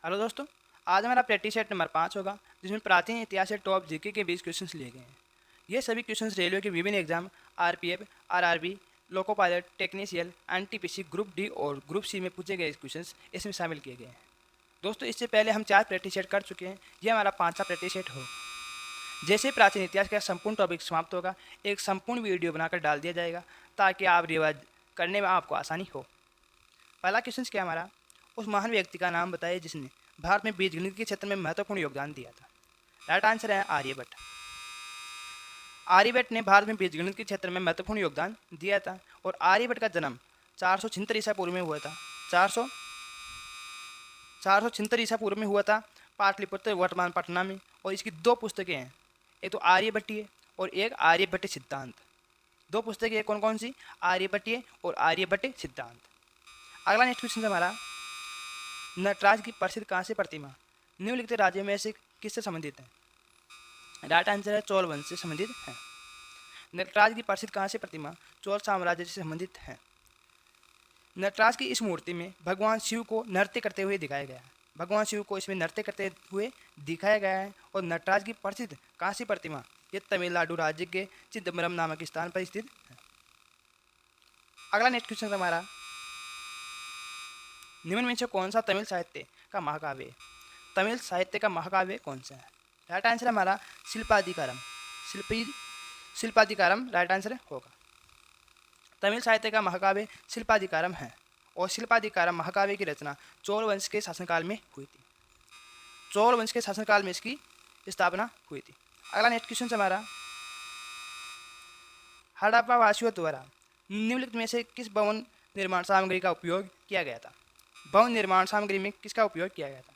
Hello दोस्तों। आज हमारा प्रैक्टिस सेट नंबर 5 होगा, जिसमें प्राचीन इतिहास से टॉप जीके के 20 क्वेश्चंस लिए गए हैं। ये सभी क्वेश्चंस रेलवे के विभिन्न exam RPF, RRB, loco pilot, technician, NTPC, group D और ग्रुप सी में पूछे गए क्वेश्चंस इसमें शामिल किए गए हैं। दोस्तों, इससे पहले हम 4 प्रैक्टिस सेट कर चुके हैं। ये हमारा 5वां प्रैक्टिस सेट हो। जैसे प्राचीन इतिहास का संपूर्ण टॉपिक समाप्त होगा, एक संपूर्ण वीडियो बनाकर डाल दिया जाएगा ताकि आप रिवाइज करने में आपको आसानी हो। पहला क्वेश्चन क्या हमारा, उस महान व्यक्ति का नाम बताइए जिसने भारत में बीजगणित के क्षेत्र में महत्वपूर्ण योगदान दिया था। राइट आंसर है आर्यभट्ट। आर्यभट्ट ने भारत में बीजगणित के क्षेत्र में महत्वपूर्ण योगदान दिया था और आर्यभट्ट का जन्म 476 ईसा पूर्व में हुआ था। 476 ईसा पूर्व में हुआ था, पाटलिपुत्र वर्तमान पटना में। और इसकी 2 पुस्तकें हैं, एक तो आर्यभट्टीय और एक आर्यभट्ट सिद्धांत। 2 पुस्तकें कौन कौन सी, आर्यभट्टीय और आर्यभट्ट सिद्धांत। अगला नेक्स्ट क्वेश्चन हमारा, नटराज की प्रसिद्ध कांस्य प्रतिमा निम्नलिखित राज्यों में से किससे संबंधित है। राइट आंसर है चोल वंश से संबंधित है। नटराज की प्रसिद्ध कांस्य प्रतिमा चोल साम्राज्य से संबंधित है। नटराज की इस मूर्ति में भगवान शिव को नृत्य करते हुए दिखाया गया है। भगवान शिव को इसमें नृत्य करते हुए दिखाया गया है। और नटराज की प्रसिद्ध कांस्य प्रतिमा ये तमिलनाडु राज्य के चिदम्बरम नामक स्थान पर स्थित है। अगला नेक्स्ट क्वेश्चन हमारा, निम्न में से कौन सा तमिल साहित्य का महाकाव्य है। तमिल साहित्य का महाकाव्य कौन सा है। राइट आंसर हमारा शिल्पाधिकारम। शिल्पाधिकारम राइट आंसर होगा। तमिल साहित्य का महाकाव्य शिल्पाधिकारम है। और शिल्पाधिकारम महाकाव्य की रचना चोल वंश के शासनकाल में हुई थी। चोल वंश के शासनकाल में इसकी स्थापना हुई थी। अगला नेक्स्ट क्वेश्चन हमारा, हड़प्पा वासियों द्वारा निम्नलिखित में से किस भवन निर्माण सामग्री का उपयोग किया गया था। भवन निर्माण सामग्री में किसका उपयोग किया गया था।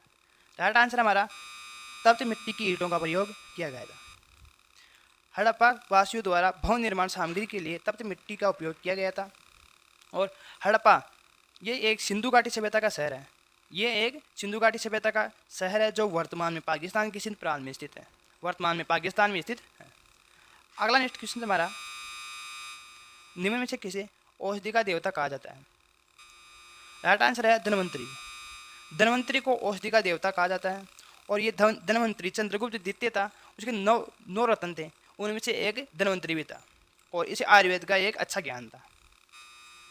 राइट आंसर हमारा तप्त मिट्टी की ईंटों का प्रयोग किया गया था। हड़प्पा वासियों द्वारा भवन निर्माण सामग्री के लिए तप्त मिट्टी का उपयोग किया गया था। और हड़प्पा ये एक सिंधु घाटी सभ्यता का शहर है। ये एक सिंधु घाटी सभ्यता का शहर है जो वर्तमान में पाकिस्तान की सिंध प्रांत में स्थित है। वर्तमान में पाकिस्तान में स्थित है। अगला नेक्स्ट क्वेश्चन हमारा, निम्न में से किसे औषधि का देवता कहा जाता है। राइट आंसर है धन्वंतरी। धन्वंतरी को औषधि का देवता कहा जाता है। और ये धन्वंतरी चंद्रगुप्त द्वितीय था, उसके 9 रत्न थे, उनमें से एक धन्वंतरी भी था। और इसे आयुर्वेद का एक अच्छा ज्ञान था।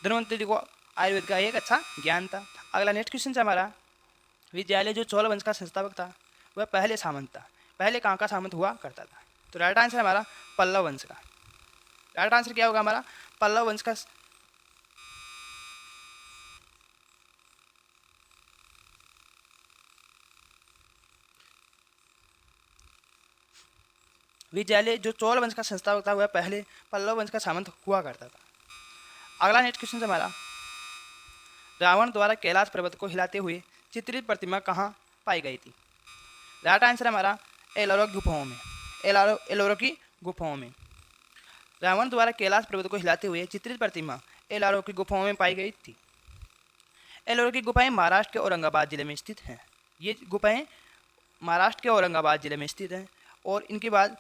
धन्वंतरी को आयुर्वेद का एक अच्छा ज्ञान था। अगला नेक्स्ट क्वेश्चन है हमारा, विद्यालय जो चोल वंश का संस्थापक था वह पहले सामंत था। पहले कहाँ का सामंत हुआ करता था। तो राइट आंसर हमारा पल्लव वंश का। राइट आंसर क्या होगा हमारा, पल्लव वंश का। विद्यालय जो चोल वंश का संस्थापक था वह पहले पल्लव वंश का सामंत हुआ करता था। अगला नेक्स्ट क्वेश्चन हमारा, रावण द्वारा कैलाश पर्वत को हिलाते हुए चित्रित प्रतिमा कहाँ पाई गई थी। राइट आंसर हमारा एलोरा गुफाओं में। एलोरा की गुफाओं में रावण द्वारा कैलाश पर्वत को हिलाते हुए चित्रित प्रतिमा एलोरा की गुफाओं में पाई गई थी। एलोरा की गुफाएं महाराष्ट्र के औरंगाबाद जिले में स्थित हैं। ये गुफाएं महाराष्ट्र के औरंगाबाद जिले में स्थित हैं। और इनके बाद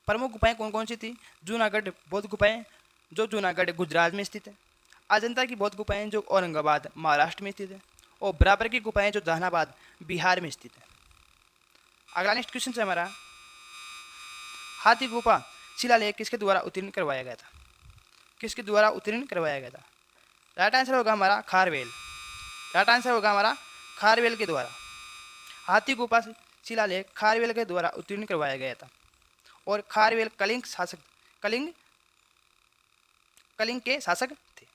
प्रमुख गुफाएं कौन कौन सी थी, जूनागढ़ बौद्ध गुफाएं जो जूनागढ़ गुजरात में स्थित है, अजंता की बौद्ध गुफाएं जो औरंगाबाद महाराष्ट्र में स्थित है, और बराबर की गुफाएं जो जहानाबाद बिहार में स्थित है। अगला नेक्स्ट क्वेश्चन है हमारा, हाथी गुफा शिलालेख किसके द्वारा उत्तीर्ण करवाया गया था। किसके द्वारा उत्तीर्ण करवाया गया था। राइट आंसर होगा हमारा खारवेल। राइट आंसर होगा हमारा खारवेल के द्वारा। हाथी गुफा शिलालेख खारवेल के द्वारा उत्तीर्ण करवाया गया था। और खारवेल कलिंग के शासक थे।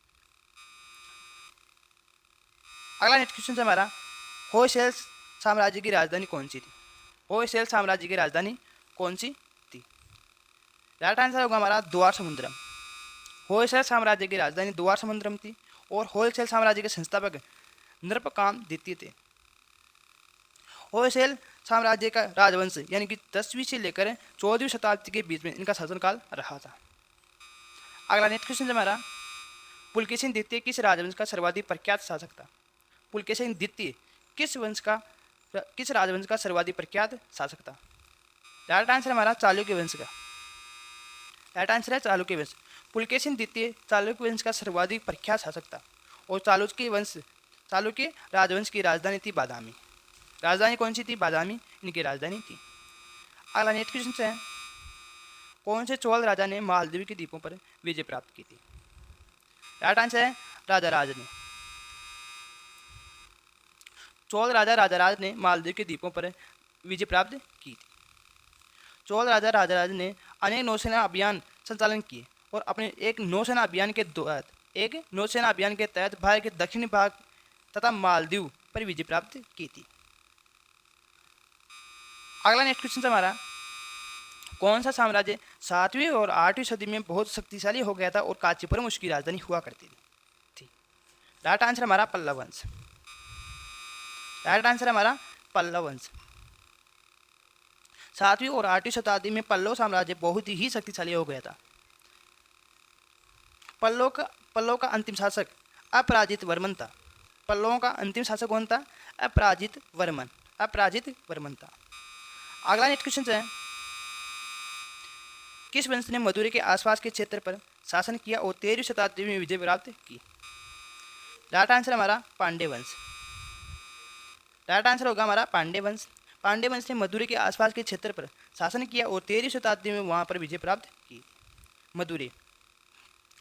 अगला नेक्स्ट क्वेश्चन है हमारा, होयसल साम्राज्य की राजधानी कौन सी थी। होयसल साम्राज्य की राजधानी कौन सी थी। राइट आंसर होगा हमारा द्वार समुद्रम। होयसल साम्राज्य की राजधानी द्वार समुद्रम थी। और होयसल साम्राज्य के संस्थापक नृपकाम द्वितीय थे। होयसल साम्राज्य का राजवंश यानी कि 10वीं से लेकर 14वीं शताब्दी के बीच में इनका शासनकाल रहा था। अगला नेक्स्ट क्वेश्चन हमारा, पुलकेशिन द्वितीय किस राजवंश का सर्वाधिक प्रख्यात शासक था। पुलकेशिन द्वितीय किस राजवंश का सर्वाधिक प्रख्यात शासक था। राइट आंसर हमारा चालुक्य वंश का। राइट आंसर है चालुक्य वंश। पुलकेशिन द्वितीय चालुक्य वंश का सर्वाधिक प्रख्यात शासक था। और चालुक्य राजवंश की राजधानी थी बादामी। राजधानी कौन सी थी? बादामी इनकी राजधानी थी। अगला नेक्स्ट क्वेश्चन है, कौन से चोल राजा ने मालदीव के द्वीपों पर विजय प्राप्त की थी? राइट आंसर है राजा राज ने। चोल राजा राजाराज ने मालदीव के द्वीपों पर विजय प्राप्त की थी। चोल राजा राजाराज ने अनेक नौसेना अभियान संचालन किए और अपने एक नौसेना अभियान के तहत भारत के दक्षिणी भाग तथा मालदीव पर विजय प्राप्त की थी। अगला नेक्स्ट क्वेश्चन हमारा, कौन सा साम्राज्य 7वीं और 8वीं सदी में बहुत शक्तिशाली हो गया था और कांचीपुरम उसकी राजधानी हुआ करती थी? राइट आंसर हमारा पल्लव वंश। राइट आंसर हमारा पल्लव वंश। 7वीं और 8वीं शताब्दी में पल्लव साम्राज्य बहुत ही शक्तिशाली हो गया था। पल्लव का अंतिम शासक अपराजित वर्मन था। पल्लवों का अंतिम शासक कौन था? अपराजित वर्मन था। अगला नेक्स्ट क्वेश्चन है, किस वंश ने मदुरै के आसपास के क्षेत्र पर शासन किया और 13वीं शताब्दी में विजय प्राप्त की? राइट आंसर हमारा पांड्य वंश। राइट आंसर होगा हमारा पांड्य वंश। पांड्य वंश ने मदुरै के आसपास के क्षेत्र पर शासन किया और 13वीं शताब्दी में वहां पर विजय प्राप्त की।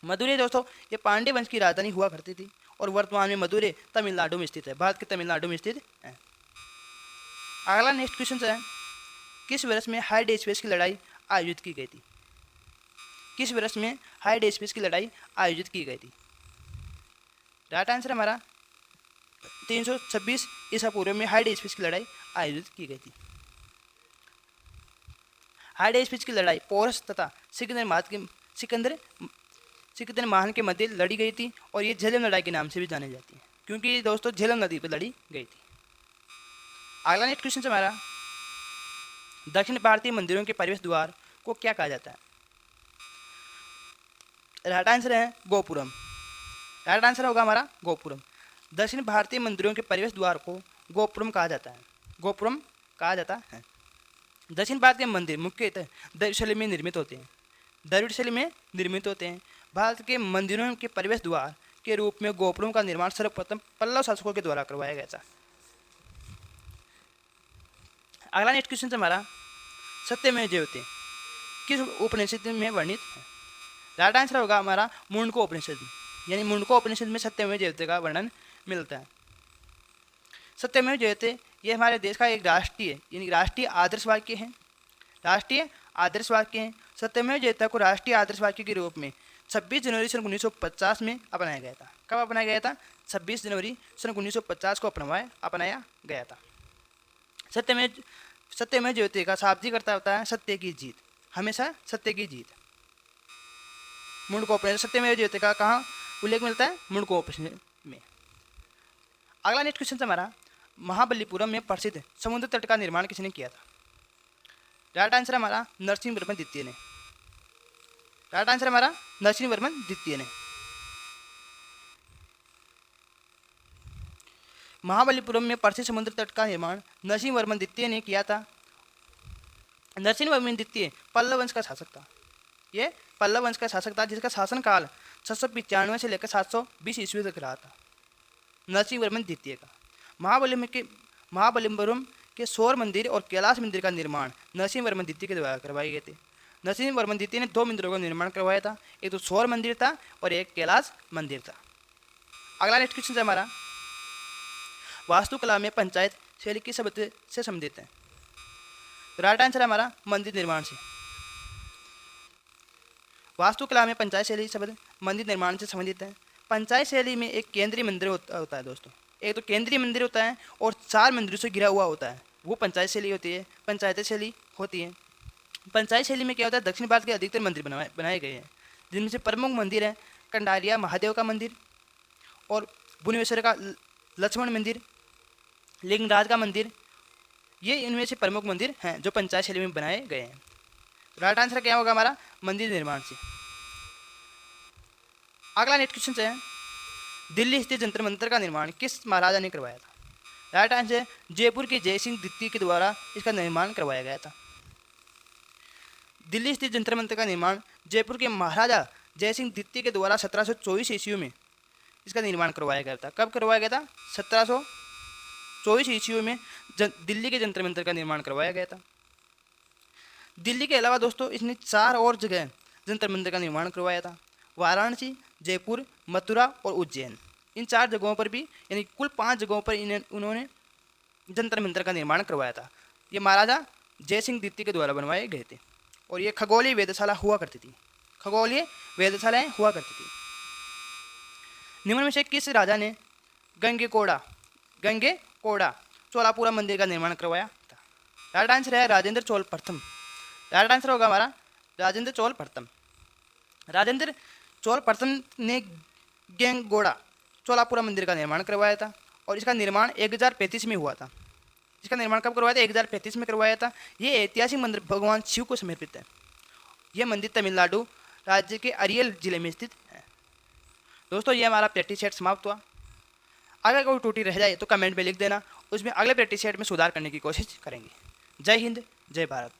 मदुरै दोस्तों ये पांड्य वंश की राजधानी हुआ करती थी और वर्तमान में मदुरै तमिलनाडु में स्थित है, भारत के तमिलनाडु में स्थित है। अगला नेक्स्ट क्वेश्चन है, किस वर्ष में हाइडेस्पेस की लड़ाई आयोजित की गई थी? किस वर्ष में हाइडेस्पेस की लड़ाई आयोजित की गई थी? राइट आंसर हमारा 326 ईसा पूर्व में हाइडेस्पेस की लड़ाई आयोजित की गई थी। हाइडेस्पेस की लड़ाई पोरस तथा सिकंदर महान के मध्य लड़ी गई थी और ये झेलम लड़ाई के नाम से भी जानी जाती है, क्योंकि दोस्तों झेलम नदी पर लड़ी गई थी। अगला नेक्स्ट क्वेश्चन हमारा, दक्षिण भारतीय मंदिरों के प्रवेश द्वार को क्या कहा जाता है? राइट आंसर है गोपुरम। राइट आंसर होगा हमारा गोपुरम। दक्षिण भारतीय मंदिरों के प्रवेश द्वार को गोपुरम कहा जाता है। गोपुरम कहा जाता है। दक्षिण भारतीय मंदिर मुख्यतः द्रविड़ शैली में निर्मित होते हैं। भारत के मंदिरों के प्रवेश द्वार के रूप में गोपुरम का निर्माण सर्वप्रथम पल्लव शासकों के द्वारा करवाया गया था। अगला नेक्स्ट क्वेश्चन हमारा, सत्यमेव जयते किस उपनिषद में वर्णित है? राइट आंसर होगा हमारा मुंडको उपनिषद। यानी मुंडको उपनिषद में सत्यमेव जयते का वर्णन मिलता है। सत्यमेव जयते ये हमारे देश का एक राष्ट्रीय आदर्श वाक्य है। सत्यमेव जयते को राष्ट्रीय आदर्श वाक्य के रूप में 26 जनवरी सन 1950 में अपनाया गया था। कब अपनाया गया था? 26 जनवरी सन 1950 को अपनाया गया था। सत्यमेव जयते का शाब्दिक अर्थ होता है सत्य की जीत, हमेशा सत्य की जीत। मुंडको उपनिषद सत्यमेव जयते का कहाँ उल्लेख मिलता है? मुंडको उपनिषद में। अगला नेक्स्ट क्वेश्चन हमारा, महाबलीपुरम में प्रसिद्ध समुद्र तट का निर्माण किसने किया था? राइट आंसर हमारा नरसिंहवर्मन द्वितीय ने। राइट आंसर हमारा नरसिंहवर्मन द्वितीय ने। महाबलीपुरम में प्रसिद्ध समुद्र तट का निर्माण नरसिंहवर्मन द्वितीय ने किया था। नरसिंहवर्मन द्वितीय पल्लव वंश का शासक था। ये पल्लव वंश का शासक था जिसका शासनकाल 695 से लेकर 720 ईस्वी तक रहा था। नरसिंहवर्मन द्वितीय का महाबलीपुरम के सौर मंदिर और कैलाश मंदिर का निर्माण नरसिंहवर्मन द्वितीय के द्वारा करवाए गए थे। नरसिंहवर्मन द्वितीय ने 2 मंदिरों का निर्माण करवाया था, एक तो सौर मंदिर था और एक कैलाश मंदिर था। अगला नेक्स्ट क्वेश्चन है हमारा, वास्तुकला में पंचायत शैली किस शब्द से संबंधित है? राइट आंसर हमारा मंदिर निर्माण से। वास्तुकला में पंचायत शैली शब्द मंदिर निर्माण से संबंधित है। पंचायत शैली में एक केंद्रीय मंदिर होता है दोस्तों। एक तो केंद्रीय मंदिर होता है और 4 मंदिरों से घिरा हुआ होता है, वो पंचायत शैली होती है। पंचायत शैली में क्या होता है? दक्षिण भारत के अधिकतर मंदिर बनाए गए हैं, जिनमें से प्रमुख मंदिर है कंडारिया महादेव का मंदिर और भुवनेश्वर का लक्ष्मण मंदिर, लिंगराज का मंदिर। ये इनमें से प्रमुख मंदिर हैं जो पंचायत शैली में बनाए गए हैं। राइट आंसर क्या होगा हमारा? मंदिर निर्माण से। अगला नेक्स्ट क्वेश्चन है, दिल्ली स्थित जंतर मंतर का निर्माण किस महाराजा ने करवाया था? राइट आंसर जयपुर के जयसिंह द्वितीय के द्वारा इसका निर्माण करवाया गया था। दिल्ली स्थित जंतर मंतर का निर्माण जयपुर के महाराजा जयसिंह द्वितीय के द्वारा 1724 ईस्वी में इसका निर्माण करवाया गया था। कब करवाया गया था? 1724 ईस्वी में दिल्ली के जंतर मंतर का निर्माण करवाया गया था। दिल्ली के अलावा दोस्तों इसने 4 और जगह जंतर मंतर का निर्माण करवाया था। वाराणसी, जयपुर, मथुरा और उज्जैन, इन 4 जगहों पर भी, यानी कुल 5 जगहों पर उन्होंने जंतर मंतर का निर्माण करवाया था। ये महाराजा जय सिंह द्वितीय के द्वारा बनवाए गए थे और ये खगोलीय वेधशाला हुआ करती थी। खगोलीय वेधशालाएं हुआ करती थी। निम्न में से किस राजा ने गंगेकोड़ा चोलापुरा मंदिर का निर्माण करवाया था? राइट आंसर है राजेंद्र चोल प्रथम। राइट आंसर होगा हमारा राजेंद्र चोल प्रथम। राजेंद्र चोल प्रथम ने गंगेकोड़ा चोलापुरा मंदिर का निर्माण करवाया था और इसका निर्माण 1035 में हुआ था। इसका निर्माण कब करवाया था? 1035 में करवाया था। ये ऐतिहासिक मंदिर भगवान शिव को समर्पित है। यह मंदिर तमिलनाडु राज्य के अरियल जिले में स्थित है। दोस्तों ये हमारा प्रैक्टिस सेट समाप्त हुआ। अगर कोई त्रुटि रह जाए तो कमेंट में लिख देना, उसमें अगले प्रैक्टिस सेट में सुधार करने की कोशिश करेंगे। जय हिंद, जय भारत।